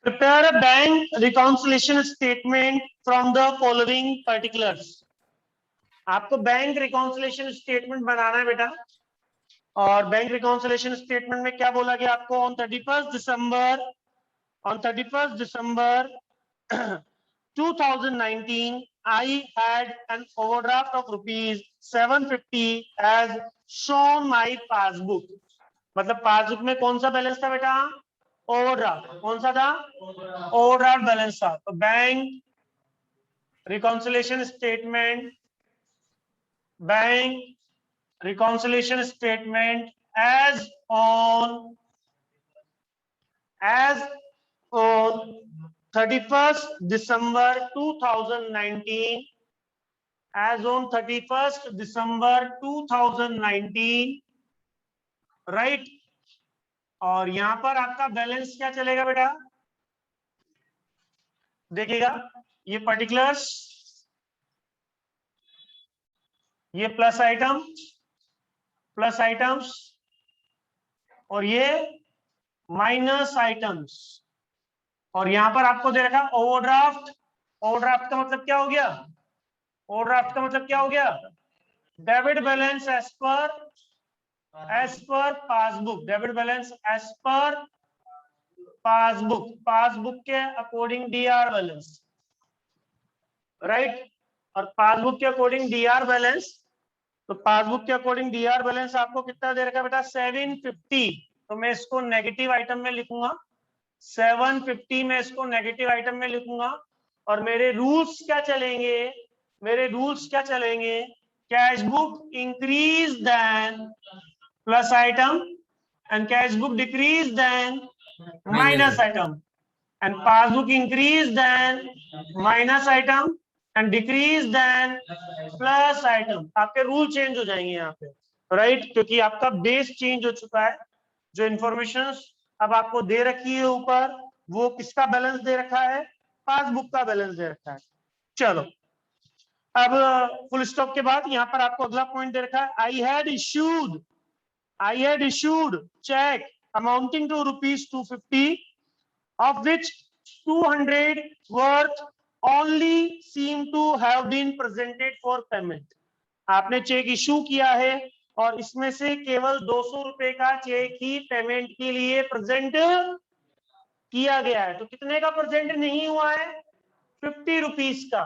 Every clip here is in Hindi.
Prepare a bank reconciliation statement from the following particulars. आपको बैंक रिकॉन्सिलेशन स्टेटमेंट बनाना है बेटा, और बैंक रिकॉन्सिलेशन स्टेटमेंट में क्या बोला गया आपको? On 31st December 2019 I had an overdraft of rupees 750 as shown my passbook. मतलब पासबुक में कौन सा बैलेंस था बेटा? ओवरड्राफ्ट। कौन सा था? ओवरड्राफ्ट बैलेंस था। तो bank reconciliation statement, bank reconciliation statement as on 31st December 2019, as on 31st December 2019, right. और यहां पर आपका बैलेंस क्या चलेगा बेटा? देखिएगा, ये पर्टिकुलर्स, ये प्लस आइटम्स और ये माइनस आइटम्स, और यहां पर आपको दे रखा ओवरड्राफ्ट। ओवरड्राफ्ट का मतलब क्या हो गया? ओवरड्राफ्ट का मतलब क्या हो गया? Debit balance as per passbook. Debit balance as per passbook, passbook के अकॉर्डिंग डीआर बैलेंस, राइट। और पासबुक के अकॉर्डिंग डीआर बैलेंस, तो पासबुक के अकॉर्डिंग डीआर बैलेंस आपको कितना दे रखा है बेटा? 750। तो मैं इसको नेगेटिव आइटम में लिखूंगा, 750 में इसको नेगेटिव आइटम में लिखूंगा। और मेरे रूल्स क्या चलेंगे? मेरे रूल्स क्या चलेंगे? Cash book increase then plus item and cash book decrease then minus item, and passbook increase then minus item and decrease then plus item. आपके रूल चेंज हो जाएंगे यहाँ पे, राइट, क्योंकि आपका बेस चेंज हो चुका है। जो इंफॉर्मेशन अब आपको दे रखी है ऊपर, वो किसका बैलेंस दे रखा है? पासबुक का बैलेंस दे रखा है। चलो, अब फुल स्टॉप के बाद यहाँ पर आपको अगला पॉइंट दे रखा है, I had issued cheque amounting to ₹250, of which 200 worth only seem to have been presented for payment. आपने चेक इशू किया है और इसमें से केवल 200 रुपए का चेक ही पेमेंट के लिए प्रेजेंट किया गया है। तो कितने का प्रेजेंट नहीं हुआ है? 50 रुपीज का।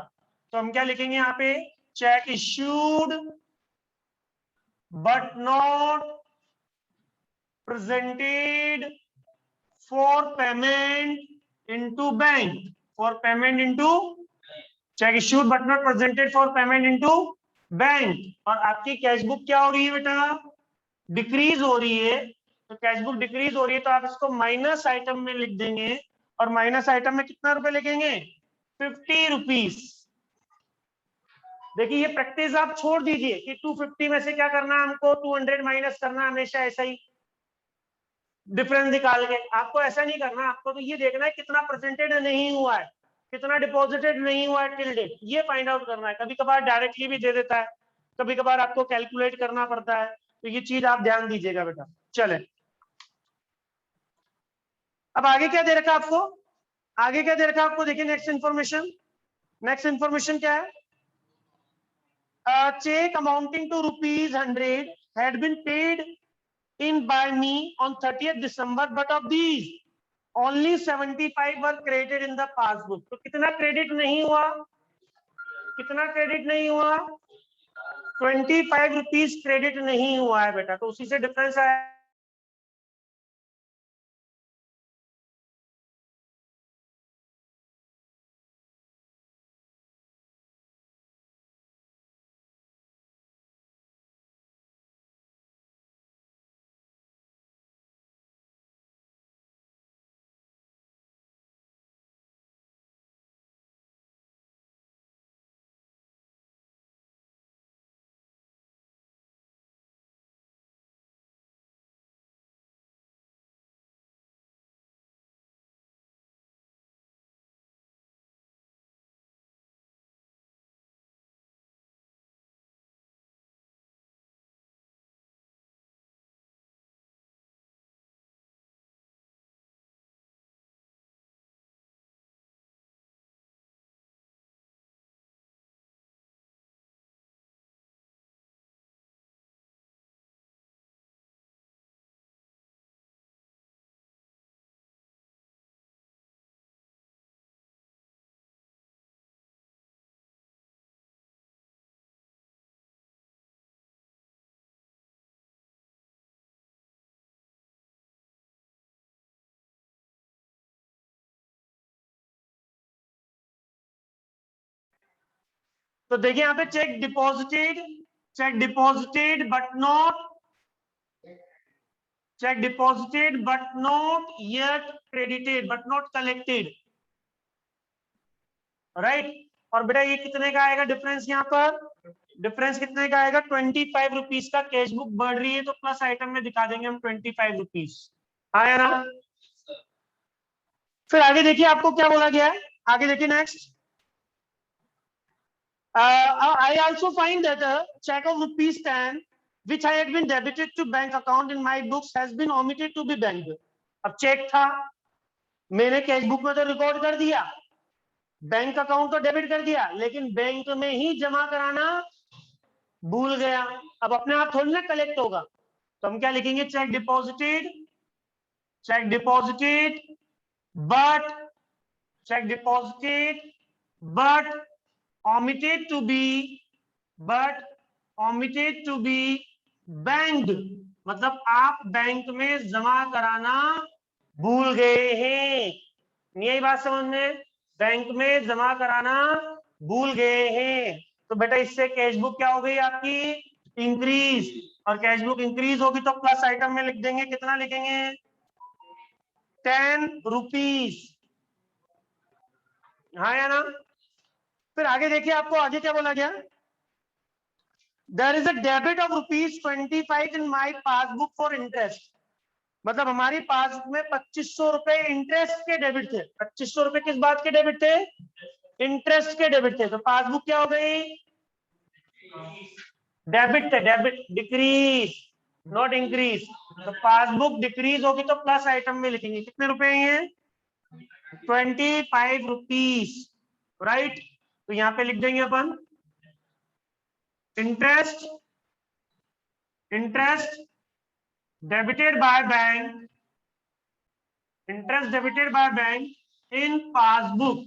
तो हम क्या लिखेंगे यहाँ पे? Check issued but not presented for payment into bank, for payment into, check issued but not presented for payment into bank. और आपकी कैश बुक क्या हो रही है बेटा? डिक्रीज हो रही है। तो कैश बुक डिक्रीज हो रही है तो आप इसको माइनस आइटम में लिख देंगे, और माइनस आइटम में कितना रुपए लिखेंगे? 50 रुपीज। देखिए, ये प्रैक्टिस आप छोड़ दीजिए कि 250 में से क्या करना है हमको, 200 माइनस करना, हमेशा ऐसा ही डिफरेंस निकाल के। आपको ऐसा नहीं करना, आपको तो ये देखना है कितना परसेंटेज नहीं हुआ है, कितना डिपॉजिटेड नहीं हुआ है टिल डेट, ये फाइंड आउट करना है। कभी कभार डायरेक्टली भी दे देता है, कभी कभार आपको कैलकुलेट करना पड़ता है, तो ये चीज आप ध्यान दीजिएगा बेटा। चले, अब आगे क्या दे रखा आपको? आगे क्या दे रखा आपको? देखिए नेक्स्ट इंफॉर्मेशन, नेक्स्ट इंफॉर्मेशन क्या है? Cheque amounting to ₹100 had been paid in by me on 30th December, but of these only 75 were credited in the passbook. तो कितना क्रेडिट नहीं हुआ? कितना क्रेडिट नहीं हुआ? 25 रुपीज क्रेडिट नहीं हुआ है बेटा। तो उसी से डिफरेंस आया। तो देखिए यहाँ पे check deposited but not yet credited but not collected, right. और बेटा ये कितने का आएगा डिफरेंस, यहाँ पर डिफरेंस कितने का आएगा, 25 रुपीज का। कैश बुक बढ़ रही है तो प्लस आइटम में दिखा देंगे हम 25 रुपीज, आया ना। फिर आगे देखिए आपको क्या बोला गया है, आगे देखिए next. I also find that a check of ₹10 which I had been debited to bank account in my books has been omitted to be banked। अब चेक था, मैंने कैश बुक में तो रिकॉर्ड कर दिया, बैंक अकाउंट तो डेबिट कर दिया, लेकिन बैंक में ही जमा कराना भूल गया। अब अपने आप थोड़ी ना कलेक्ट होगा, तो हम क्या लिखेंगे, check deposited but omitted to be banked, मतलब आप बैंक में जमा कराना भूल गए हैं। यही बात समझ में, बैंक में जमा कराना भूल गए हैं। तो बेटा इससे कैश बुक क्या हो गई आपकी, इंक्रीज, और कैश बुक इंक्रीज होगी तो प्लस आइटम में लिख देंगे, कितना लिखेंगे, 10 रुपीज, हाँ या ना। फिर आगे देखिए आपको आगे क्या बोला गया, there is a debit of ₹25 in my passbook for interest, मतलब हमारी पासबुक में 2500 रुपए इंटरेस्ट के डेबिट थे। 2500 रुपए किस बात के डेबिट थे, इंटरेस्ट के डेबिट थे। तो पासबुक क्या हो गई, डेबिट थे, डेबिट डिक्रीज नॉट इंक्रीज। तो पासबुक डिक्रीज होगी तो प्लस आइटम में लिखेंगे, कितने रुपए हैं, 25 रुपीज, राइट। तो यहाँ पे लिख देंगे अपन interest debited by bank in passbook,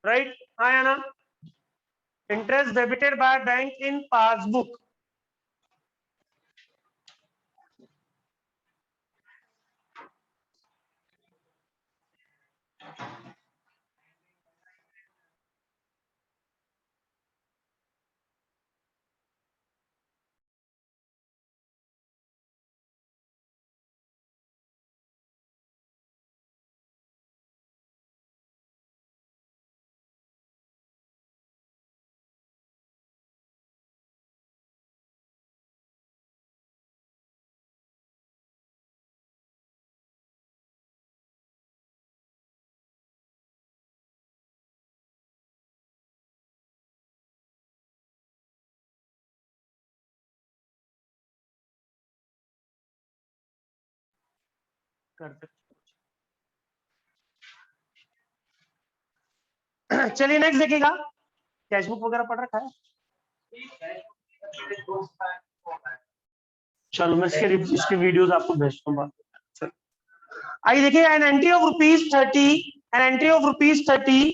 right, आया ना, interest debited by bank in passbook। चलिए नेक्स्ट देखिएगा, कैशबुक वगैरह पढ़ रखा है, चलो मैं इसके वीडियोस आपको भेजता हूँ। आइए देखिए, an entry of ₹30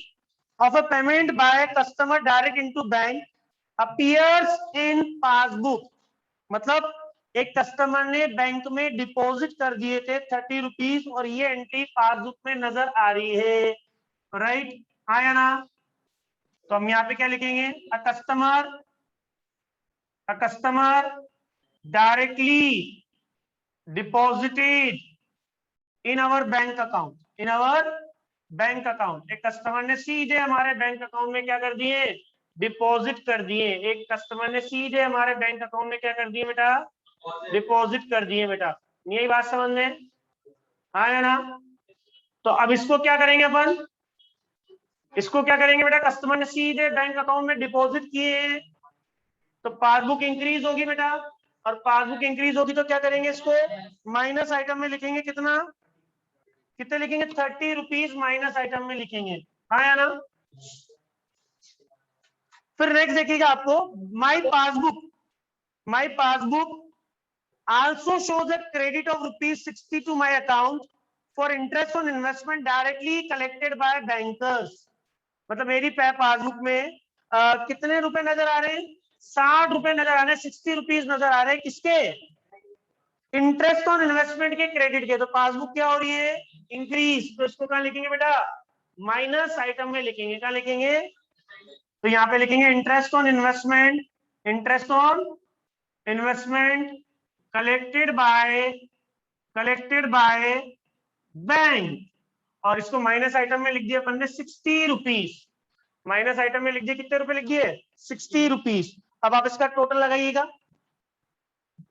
of a payment by a customer direct into bank appears in passbook, मतलब एक कस्टमर ने बैंक में डिपॉजिट कर दिए थे 30 रुपीज और ये एंट्री पासबुक में नजर आ रही है, राइट, आया ना। तो हम यहाँ पे क्या लिखेंगे, a customer directly deposited in our bank account, एक कस्टमर ने सीधे हमारे बैंक अकाउंट में क्या कर दिए, डिपॉजिट कर दिए। एक कस्टमर ने सीधे हमारे बैंक अकाउंट में क्या कर दिए बेटा, डिपॉजिट कर दिए बेटा, यही बात समझ में आया ना। तो अब इसको क्या करेंगे अपन, इसको क्या करेंगे बेटा, कस्टमर ने सीधे बैंक अकाउंट में डिपॉजिट किए तो पासबुक इंक्रीज होगी बेटा, और पासबुक इंक्रीज होगी तो क्या करेंगे, इसको माइनस आइटम में लिखेंगे, कितने लिखेंगे, 30 रुपीज माइनस आइटम में लिखेंगे, आया ना। फिर नेक्स्ट देखिएगा आपको, माई passbook also shows a credit of ₹60 to my account for interest on investment directly collected by bankers, मतलब मेरी पासबुक में कितने रुपए नजर आ रहे हैं, 60 रुपए नजर आ रहे हैं, 60 रुपीज नजर आ रहे हैं, किसके, इंटरेस्ट ऑन इन्वेस्टमेंट के, क्रेडिट के। तो पासबुक क्या हो रही है, इंक्रीज, तो इसको क्या लिखेंगे बेटा, माइनस आइटम में लिखेंगे, क्या लिखेंगे, तो यहाँ पे लिखेंगे interest on investment, interest on investment collected by bank, और इसको माइनस आइटम में लिख दिया अपन ने 60 रुपीज। माइनस आइटम में लिख दिए, कितने रुपए लिख दिए? 60 रुपीज। अब आप इसका टोटल लगाइएगा,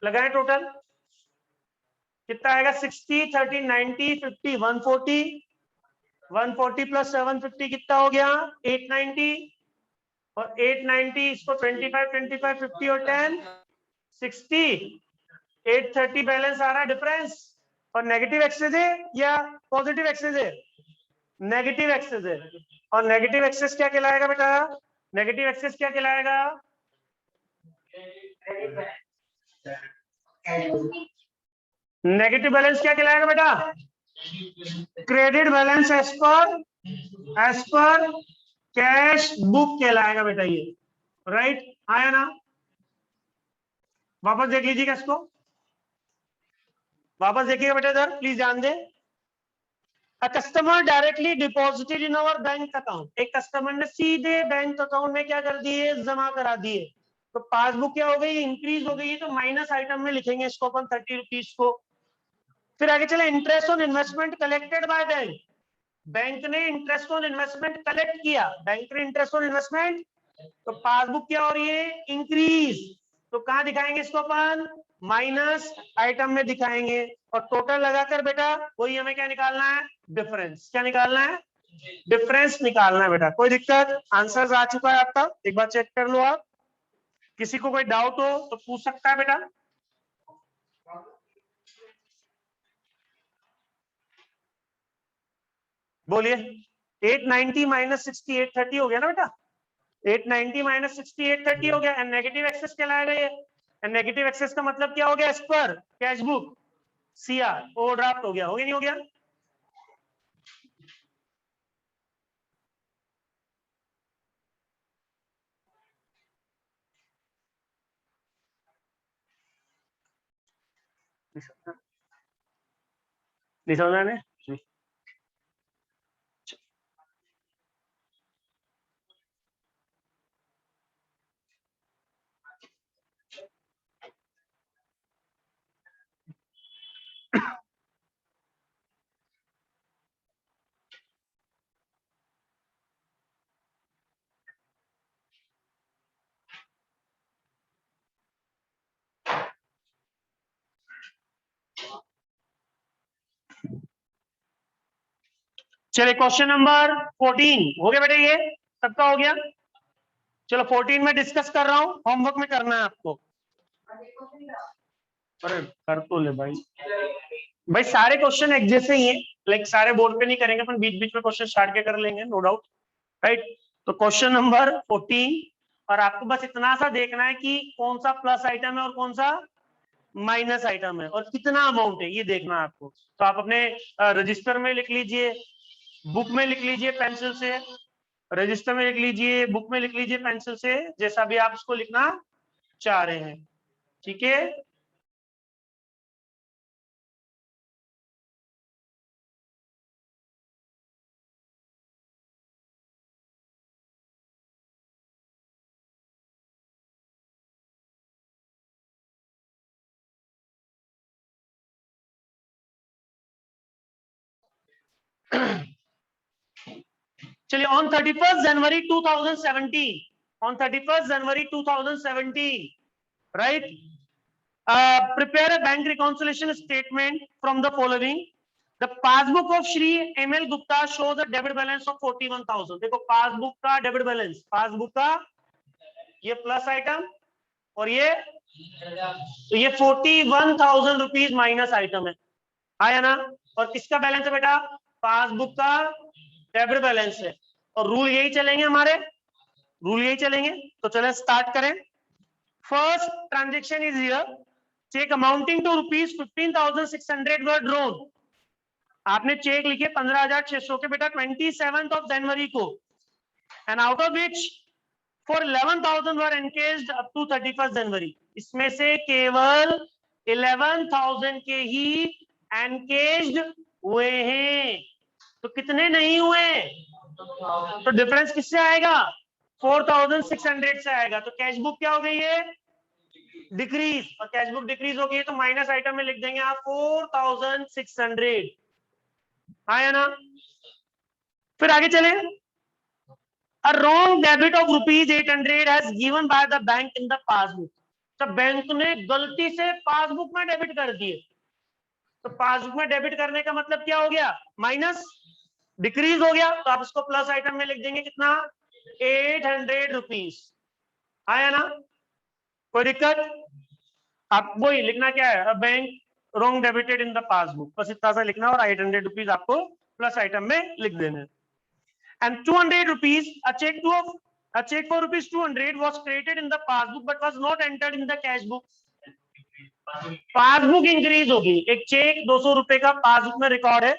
लगाएं टोटल कितना आएगा? 60, 30, 90, 50, 140, 140 प्लस 750 कितना हो गया? 890, और 890 इसको 25, 25, 50 और 10 60, 830 बैलेंस आ रहा है डिफरेंस। और नेगेटिव एक्सेस है या पॉजिटिव एक्सेस है? नेगेटिव एक्सेस है। और नेगेटिव एक्सेस क्या कहलाएगा बेटा? नेगेटिव एक्सेस क्या कहलाएगा? नेगेटिव बैलेंस क्या कहलाएगा बेटा? Credit balance as per cash book कहलाएगा बेटा ये। राइट, आया ना? वापस देख लीजिएगा इसको, वापस देखिएगा बेटा इधर, प्लीज ध्यान दे। A customer directly deposited in our bank account, एक कस्टमर ने सीधे बैंक अकाउंट में क्या कर दिए? जमा करा दिए। तो पासबुक क्या हो गई? इंक्रीज हो गई है, तो माइनस आइटम में लिखेंगे इसको अपन 30 रुपीज को। फिर आगे चले, interest on investment collected by bank, bank ने इंटरेस्ट ऑन इन्वेस्टमेंट कलेक्ट किया, बैंक ने इंटरेस्ट ऑन इन्वेस्टमेंट, तो पासबुक क्या हो रही है? इंक्रीज। तो कहां दिखाएंगे इसको अपन? माइनस आइटम में दिखाएंगे, और टोटल लगाकर बेटा वही हमें क्या निकालना है? डिफरेंस। क्या निकालना है? डिफरेंस निकालना है बेटा। कोई दिक्कत? आंसर आ चुका है आपका, एक बार चेक कर लो आप। किसी को कोई डाउट हो तो पूछ सकता है बेटा। बोलिए। 890 माइनस 60 830 हो गया ना बेटा? 890 माइनस 60 830 हो गया। एंड नेगेटिव एक्सेस कहलाएगा ये। एंड नेगेटिव एक्सेस का मतलब क्या हो गया? As per cash book CR overdraft हो गया नहीं हो गया? नहीं समझ में? चलिए क्वेश्चन नंबर 14 हो गया बेटा, ये सबका हो गया। चलो 14 में डिस्कस कर रहा हूँ, होमवर्क में करना है आपको। अरे कर तो ले भाई, भाई सारे क्वेश्चन एक जैसे ही हैं, लाइक सारे बोर्ड पे नहीं करेंगे अपन, बीच बीच में क्वेश्चन स्टार्ट के कर लेंगे, नो डाउट। राइट, तो क्वेश्चन नंबर 14, और आपको बस इतना सा देखना है कि कौन सा प्लस आइटम है और कौन सा माइनस आइटम है, और कितना अमाउंट है ये देखना है आपको। तो आप अपने रजिस्टर में लिख लीजिए, बुक में लिख लीजिए पेंसिल से, रजिस्टर में लिख लीजिए, बुक में लिख लीजिए पेंसिल से, जैसा भी आप उसको लिखना चाह रहे हैं। ठीक है, चलिए on 31st January 2017, on 31st January 2017, right, prepare a bank reconciliation statement from the following. The passbook of Shri ML Gupta shows a debit balance of 41,000. देखो पासबुक का डेबिट बैलेंस, पासबुक का ये प्लस आइटम, और ये तो ये 41,000 रुपीज माइनस आइटम है, आया ना? और किसका बैलेंस है बेटा? पासबुक का डेबिट बैलेंस है। और रूल यही चलेंगे हमारे, रूल यही चलेंगे। तो चले स्टार्ट करें। First transaction is here, cheque amounting to rupees 15,600 were drawn. आपने चेक लिखे 15,600 के बेटा 27th ऑफ जनवरी को, and out of which for 11,000 were encashed up to 31st January. इसमें से केवल 11,000 के ही एनकेज्ड हुए हैं, तो कितने नहीं हुए? तो डिफरेंस किससे आएगा? 4600 से आएगा, तो कैश बुक क्या हो गई है, डिक्रीज, और कैश बुक डिक्रीज हो गई तो माइनस आइटम में लिख देंगे आप 4600, आया ना। फिर आगे चले, A wrong debit of rupees 800 has given by the bank in the passbook. तो बैंक ने गलती से पासबुक में डेबिट कर दिए, तो पासबुक में डेबिट करने का मतलब क्या हो गया, माइनस, डिक्रीज हो गया, तो आप इसको प्लस आइटम में लिख देंगे कितना, 800 रुपीज, आया ना, कोई दिक्कत। आप वही लिखना क्या है, bank wrong debited in the passbook, बस इतना सा लिखना और 800 रुपीज आपको प्लस आइटम में लिख देना। And 200 rupees, a check for rupees 200 was created in the passbook but was not entered in the cash book. Passbook increase होगी, एक चेक 200 रुपए का पासबुक में रिकॉर्ड है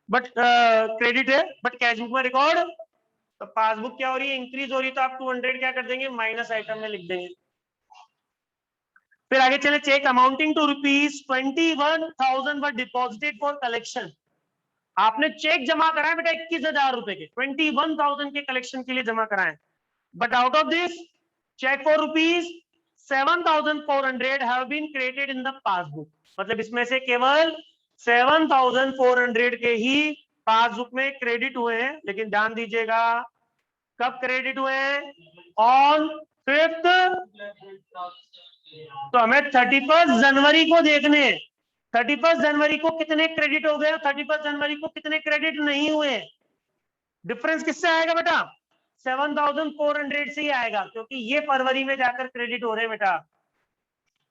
बट क्रेडिट है, बट कैश बुक में रिकॉर्ड, तो पासबुक क्या हो रही है, इंक्रीज हो रही है, तो आप 200 क्या कर देंगे, माइनस आइटम में लिख देंगे। फिर आगे चले, cheque amounting to rupees 21,000 were deposited for collection. आपने चेक जमा कराए बेटा 21,000 रुपए के, 21,000 के कलेक्शन के लिए जमा कराए, but out of this cheque for rupees 7,400 have been created in the passbook, मतलब इसमें से केवल 7,400 के ही पासबुक में क्रेडिट हुए हैं, लेकिन ध्यान दीजिएगा कब क्रेडिट हुए हैं, ऑन 5th, तो हमें 31 जनवरी को देखने, 31 जनवरी को कितने क्रेडिट हो गए, 31 जनवरी को कितने क्रेडिट नहीं हुए, डिफरेंस किससे आएगा बेटा, 7,400 से ही आएगा, क्योंकि ये फरवरी में जाकर क्रेडिट हो रहे हैं बेटा,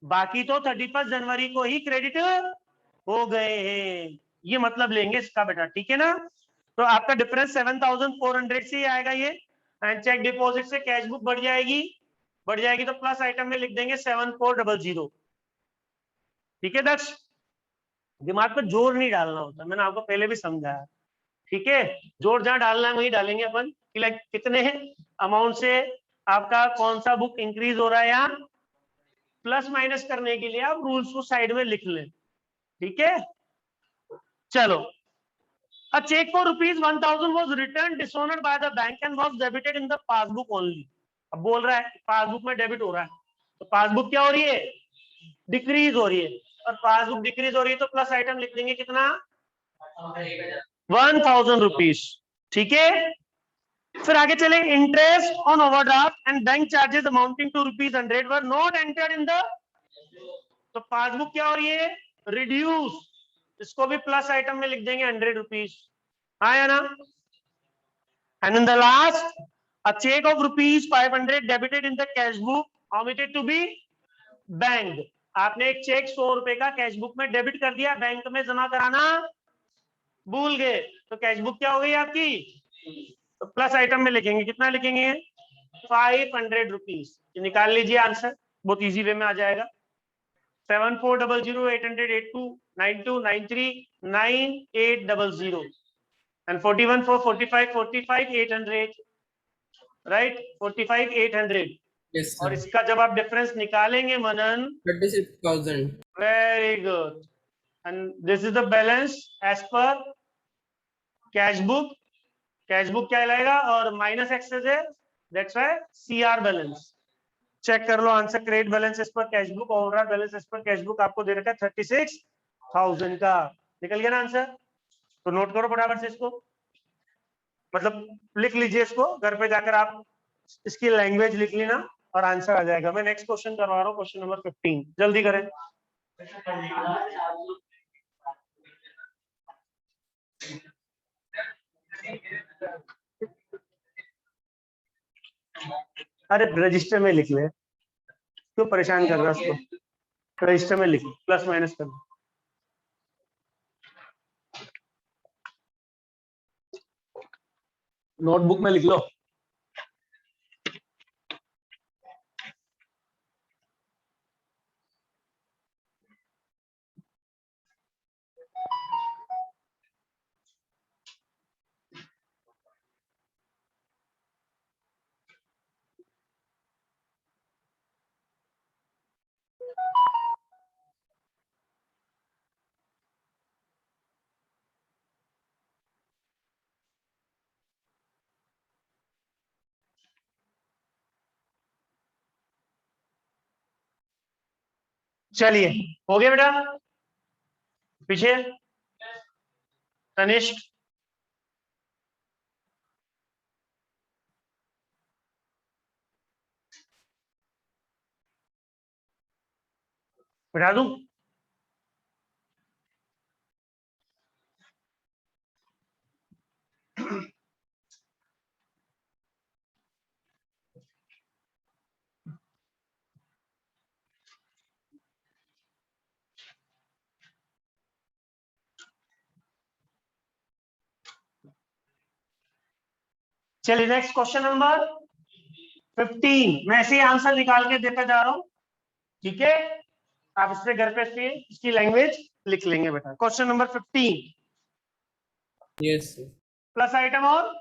बाकी तो 31 जनवरी को ही क्रेडिट हो गए हैं, ये मतलब लेंगे इसका बेटा, ठीक है ना। तो आपका डिफरेंस 7,400 से ही आएगा ये, एंड चेक डिपॉजिट से कैश बुक बढ़ जाएगी, तो प्लस आइटम में लिख देंगे 7400, ठीक है दक्ष, दिमाग पे जोर नहीं डालना होता, मैंने आपको पहले भी समझाया, ठीक है, जोर जहां डालना है वही डालेंगे अपन, कि लाइक कितने अमाउंट से आपका कौन सा बुक इंक्रीज हो रहा है, यहाँ प्लस माइनस करने के लिए आप रूल्स को साइड में लिख लें, ठीक है। चलो, a check for rupees 1,000 was returned dishonored by the bank and was debited in the passbook only. अब बोल रहा है पासबुक में डेबिट हो रहा है, तो पासबुक क्या हो रही है, डिक्रीज हो रही है, और पासबुक डिक्रीज हो रही है तो प्लस आइटम लिख देंगे कितना, 1,000 रुपीज, ठीक है। फिर आगे चले, interest on overdraft and bank charges amounting to ₹100 were not entered in the, तो पासबुक क्या हो रही है, रिड्यूस, इसको भी प्लस आइटम में लिख देंगे 100 रुपीज, आया ना। And in the last, a check of rupees 500 debited in the cash book omitted to be banked, आपने एक चेक 100 रुपए का कैश बुक में डेबिट कर दिया, बैंक में जमा कराना भूल गए, तो कैश बुक क्या हो गई आपकी, तो प्लस आइटम में लिखेंगे, कितना लिखेंगे, 500 रुपीज, निकाल लीजिए आंसर, बहुत इजी वे में आ जाएगा, 7400 800 82 92 93 9800 and 41 for 45 45 800, राइट, 45 800, yes और sir, इसका जब आप डिफरेंस निकालेंगे Manan, 36,000, very good, and this is the balance as per cash book, cash book क्या लाएगा, और माइनस एक्सेस है, that's why CR balance, check कर लो answer, credit balance as per cash book, overall balance as per cash book आपको दे रखा है 36,000 का, निकल गया ना आंसर, तो नोट करो फटाफट से इसको, मतलब लिख लीजिए इसको, घर पे जाकर आप इसकी लैंग्वेज लिख लेना और आंसर आ जाएगा। मैं नेक्स्ट क्वेश्चन करवा रहा हूँ, क्वेश्चन नंबर 15, जल्दी करें। अरे रजिस्टर में लिख ले, क्यों परेशान कर रहा है उसको, रजिस्टर में लिख, प्लस माइनस कर, नोटबुक में लिख लो। चलिए हो गया बेटा, पीछे तनिष्क। बिठा दूं? चलिए नेक्स्ट क्वेश्चन नंबर 15। मैं ऐसे ही आंसर निकाल के देता जा रहा हूं, ठीक है? आप इस पे घर पे इसकी लैंग्वेज लिख लेंगे बेटा। Question number 15, yes plus item और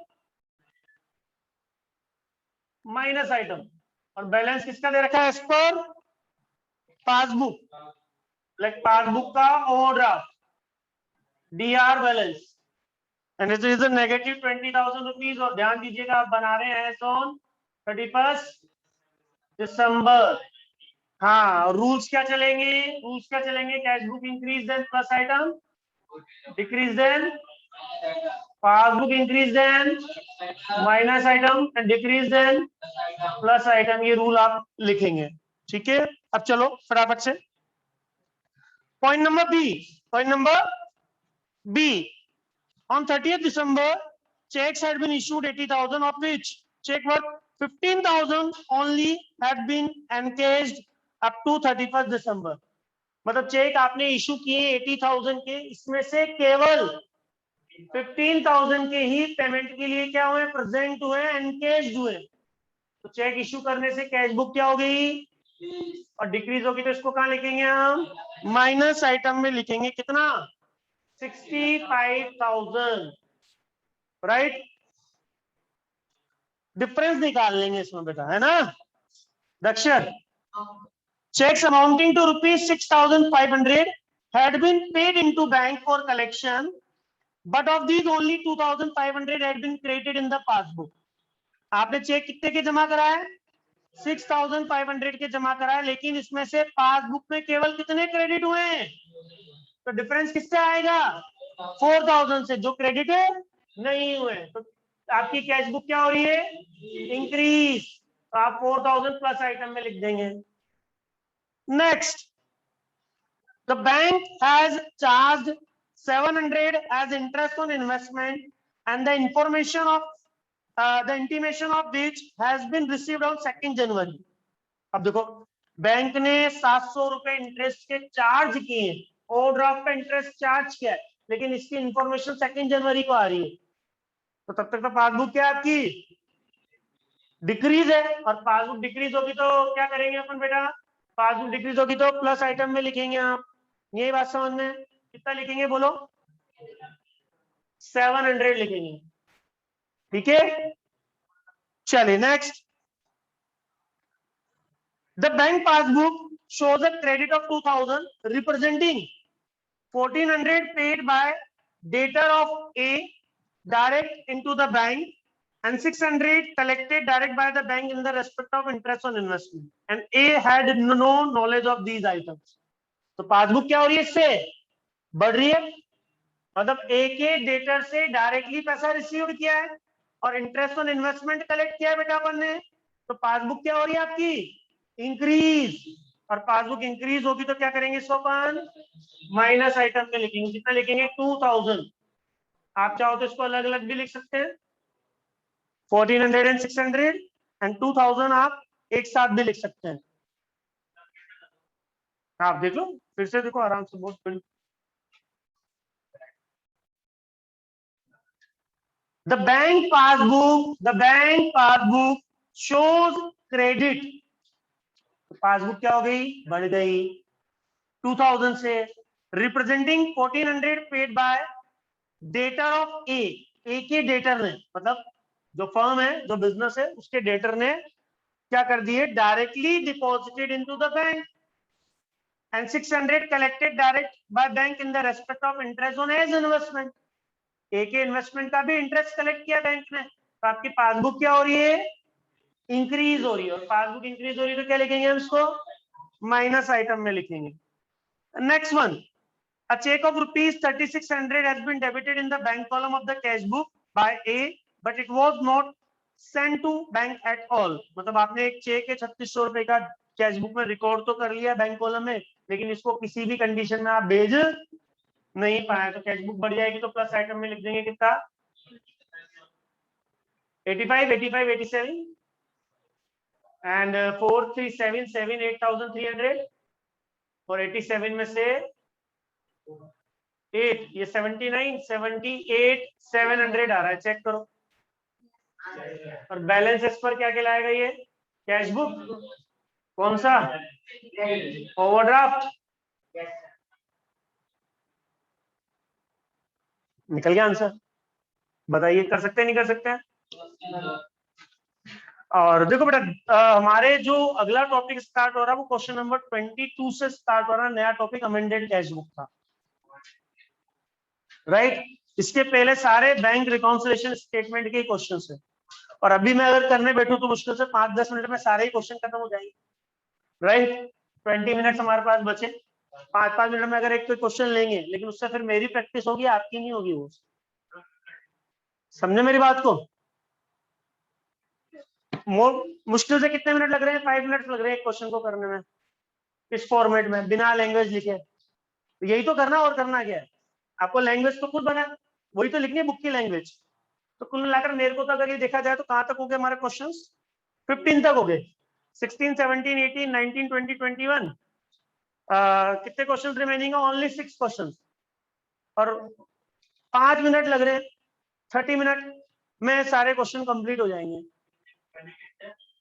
माइनस आइटम, और बैलेंस किसका दे रखा है as per passbook, like passbook का overdraft, DR balance, and it is negative 20,000 rupees. और ध्यान दीजिएगा आप बना रहे हैं ऑन 31 दिसंबर। हाँ, रूल्स क्या चलेंगे? रूल्स क्या चलेंगे? Cash book increase then plus item, decrease then passbook, increase then minus item, and decrease then plus item. ये रूल आप लिखेंगे, ठीक है? अब चलो फटाफट से point number B. Point number B, on 30th December, checks had been issued 80,000, of which check worth 15,000 only had been encased up to 31st December। मतलब चेक आपने इशू किए 80,000 के, इसमें से केवल 15,000 के ही पेमेंट के लिए क्या हुए? प्रेजेंट हुए, एनकेस्ड हुए। तो चेक इशू करने से कैश बुक क्या हो गई? और डिक्रीज होगी तो इसको कहां लिखेंगे हम? माइनस आइटम में लिखेंगे। कितना? 65,000, राइट? डिफरेंस निकाल लेंगे इसमें बेटा, है ना दक्षर? Cheques amounting to ₹6,500 had been paid into bank for collection, but of these only 2,500 had been credited in the passbook। आपने चेक कितने के जमा कराए? 6,500 के जमा कराए, लेकिन इसमें से पासबुक में केवल कितने क्रेडिट हुए हैं? तो डिफरेंस किससे आएगा? 4,000 से, जो क्रेडिट नहीं हुए। तो आपकी कैश बुक क्या हो रही है? इंक्रीज। तो आप 4,000 प्लस आइटम में लिख देंगे। Next, the bank has charged 700 as interest on investment, and the information of the intimation of which has been received on 2nd January। अब देखो, बैंक ने 700 रुपए इंटरेस्ट के चार्ज किए, ओवरड्राफ्ट का इंटरेस्ट चार्ज किया है, लेकिन इसकी इंफॉर्मेशन 2nd जनवरी को आ रही है। तो तब तक तो पासबुक क्या आपकी डिक्रीज है, और पासबुक डिक्रीज होगी तो क्या करेंगे अपन बेटा? पासबुक डिक्रीज होगी तो प्लस आइटम में लिखेंगे आप। यही बात समझ में? कितना लिखेंगे बोलो? 700 लिखेंगे, ठीक है? चलिए next, the bank passbook shows a credit of 2,000 representing 1,400 paid by debtor of A direct into the bank, and 600 collected direct by the bank in the respect of interest on investment, and A had no knowledge of these items। तो पासबुक क्या हो रही है? इससे बढ़ रही है, मतलब ए के डेटर से डायरेक्टली पैसा रिसीव किया है और इंटरेस्ट ऑन इन्वेस्टमेंट कलेक्ट किया है बेटा अपन ने। तो पासबुक क्या हो रही है आपकी? इंक्रीज। और पासबुक इंक्रीज होगी तो क्या करेंगे? इसको अपन माइनस आइटम में लिखेंगे। कितना लिखेंगे? 2,000। आप चाहो तो इसको अलग अलग भी लिख सकते हैं, 1,400 एंड 600 एंड 2,000 आप एक साथ भी लिख सकते हैं। आप देख लो, फिर से देखो आराम से, बहुत the bank passbook shows credit। तो पासबुक क्या हो गई? बढ़ गई 2,000 से, representing 1,400 paid by debtor of A. A के डेटर ने, मतलब जो फर्म है, जो बिजनेस है, उसके डेटर ने क्या कर दिए? Directly deposited into the bank, and 600 collected direct by bank in the respect of interest on as investment. A के इन्वेस्टमेंट का भी इंटरेस्ट कलेक्ट किया बैंक ने। तो आपकी पासबुक क्या हो रही है? इंक्रीज हो रही है। और पासबुक इंक्रीज हो रही है तो क्या लिखेंगे हम इसको? माइनस आइटम में लिखेंगे। Next one, a check of rupees 3600 has been debited in the bank column of the cash book by A, but it was not sent to bank at all. मतलब आपने एक चेक है 3600 रुपए का कैश बुक में रिकॉर्ड तो कर लिया बैंक कॉलम में, लेकिन इसको किसी भी कंडीशन में आप भेज नहीं पाए, तो कैश बुक बढ़ जाएगी, तो प्लस आइटम में लिख देंगे कितना 85, 85, 87 एंड 4377 8300 और 87 में से 8 ये 79 78 700 आ रहा है, चेक करो। और बैलेंस इस पर क्या कहलाएगा, ये कैश बुक, कौन सा ओवरड्राफ्ट। निकल गया आंसर, बताइए कर सकते हैं नहीं कर सकते हैं। और देखो बेटा हमारे जो अगला टॉपिक स्टार्ट हो रहा है वो क्वेश्चन नंबर 22 से स्टार्ट हो रहा है, नया टॉपिक अमेंडेड कैश बुक का, राइट। इसके पहले सारे बैंक रिकॉन्सिलेशन स्टेटमेंट के क्वेश्चन है, और अभी मैं अगर करने बैठूं तो मुश्किल से 5-10 मिनट में सारे ही क्वेश्चन खत्म हो जाएंगे, राइट। 20 मिनट हमारे पास बचे, 5-5 मिनट में अगर एक कोई क्वेश्चन लेंगे, लेकिन उससे फिर मेरी प्रैक्टिस होगी, आपकी नहीं होगी वो, समझे मेरी बात को। मुश्किल से कितने मिनट लग रहे हैं, 5 मिनट लग रहे हैं क्वेश्चन को करने में, इस फॉर्मेट में बिना लैंग्वेज लिखे। तो यही तो करना, और करना क्या है आपको, लैंग्वेज तो खुद बना, वही तो लिखनी है बुक की लैंग्वेज। तो कुल मिलाकर मेरे को तो अगर ये देखा जाए तो कहां तक हो गए हमारे क्वेश्चंस, 15 तक हो गए, 16 17 18 19 20 21 कितने क्वेश्चन रिमेनिंग है, ओनली 6 क्वेश्चन, और 5 मिनट लग रहे हैं, 30 मिनट में सारे क्वेश्चन कंप्लीट हो जाएंगे।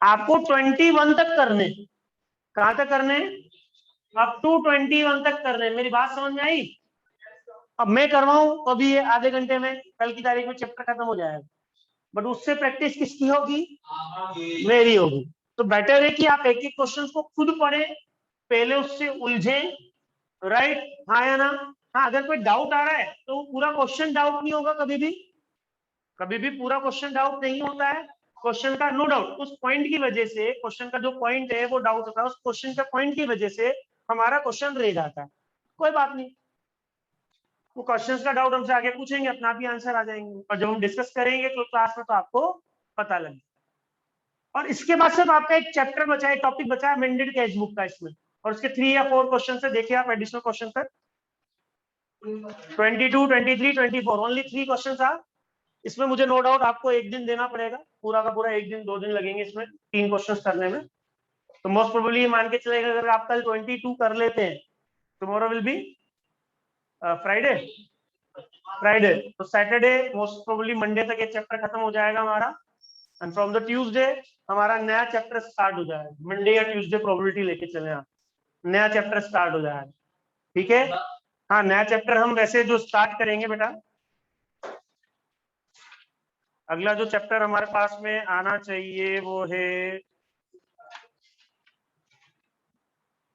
आपको 21 तक करने, कहां तक करने, अप टू 21 तक करने, मेरी बात समझ में आई। अब मैं करवाऊं तो अभी ये आधे घंटे में, कल की तारीख में चैप्टर खत्म हो जाएगा, बट उससे प्रैक्टिस किसकी होगी, मेरी होगी। तो बेटर है कि आप एक एक क्वेश्चन को खुद पढ़े, पहले उससे उलझे, राइट, हाँ या ना। हाँ, अगर कोई डाउट आ रहा है तो पूरा क्वेश्चन डाउट नहीं होगा, कभी भी पूरा क्वेश्चन डाउट नहीं होता है। क्वेश्चन का नो डाउट उस पॉइंट की वजह से, क्वेश्चन का जो पॉइंट है वो डाउट होता है, उस क्वेश्चन के पॉइंट की वजह से हमारा क्वेश्चन रह जाता है, कोई बात नहीं। वो क्वेश्चंस का डाउट हमसे आगे पूछेंगे, अपना भी आंसर आ जाएंगे, और जब हम डिस्कस करेंगे तो क्लास में तो आपको पता लगे। और इसके बाद सिर्फ आपका एक चैप्टर बचा है, टॉपिक बचा है अमेंडेड कैश बुक का इसमें, और उसके 3 या 4 क्वेश्चन से देखिए आप एडिशनल क्वेश्चन तक 22 23 24 ओनली 3 क्वेश्चन था। इसमें मुझे नो डाउट आपको एक दिन देना पड़ेगा, पूरा का पूरा 1 दिन 2 दिन लगेंगे इसमें 3 क्वेश्चन करने में। तो मोस्ट प्रोबेबली मान के चलेगा अगर आप कल 22 कर लेते हैं, टुमारो विल बी फ्राइडे, तो सैटरडे मोस्ट प्रोबेबली मंडे तक ये चैप्टर खत्म हो जाएगा हमारा, एंड फ्रॉम द ट्यूसडे हमारा नया चैप्टर स्टार्ट हो जाएगा। मंडे या ट्यूसडे प्रोबेबिलिटी लेके चले आप, नया चैप्टर स्टार्ट हो जाएगा, ठीक है। हाँ, नया चैप्टर हम वैसे जो स्टार्ट करेंगे बेटा, अगला जो चैप्टर हमारे पास में आना चाहिए वो है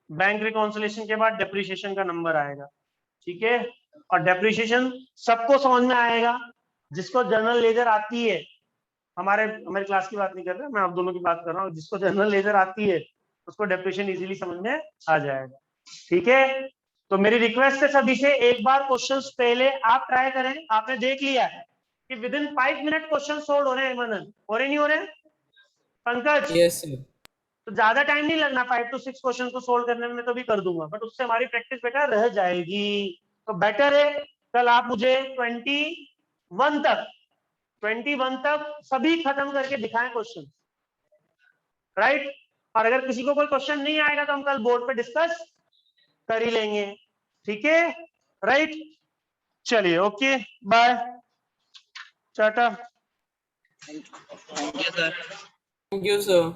बैंक रिकॉन्सिलेशन के बाद डेप्रिसिएशन का नंबर आएगा, ठीक है। और डेप्रिसिएशन सबको समझ में आएगा, जिसको जनरल लेजर आती है, हमारे क्लास की बात नहीं कर रहा मैं, आप दोनों की बात कर रहा हूँ, जिसको जनरल लेजर आती है उसको डेप्रिसिएशन इजीली समझ में आ जाएगा, ठीक है। तो मेरी रिक्वेस्ट है सभी से, एक बार क्वेश्चंस पहले आप ट्राई करें। आपने देख लिया है कि with in 5 minute question solve हो रहे हैं, मनन हो रहे नहीं हो रहे पंकज, Yes, sir. तो ज्यादा टाइम नहीं लगना 5 to 6 क्वेश्चन को सोल्व करने में, तो भी कर दूंगा, बट उससे हमारी प्रैक्टिस बेटा रह जाएगी। तो बेटर है कल आप मुझे 21 तक सभी खत्म करके दिखाएं क्वेश्चन, राइट। और अगर किसी को कोई क्वेश्चन नहीं आएगा तो हम कल बोर्ड पे डिस्कस कर ही लेंगे, ठीक है, राइट। चलिए, ओके, बाय, टाटा। Thank you, sir.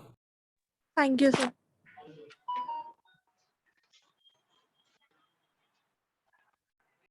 Thank you, sir.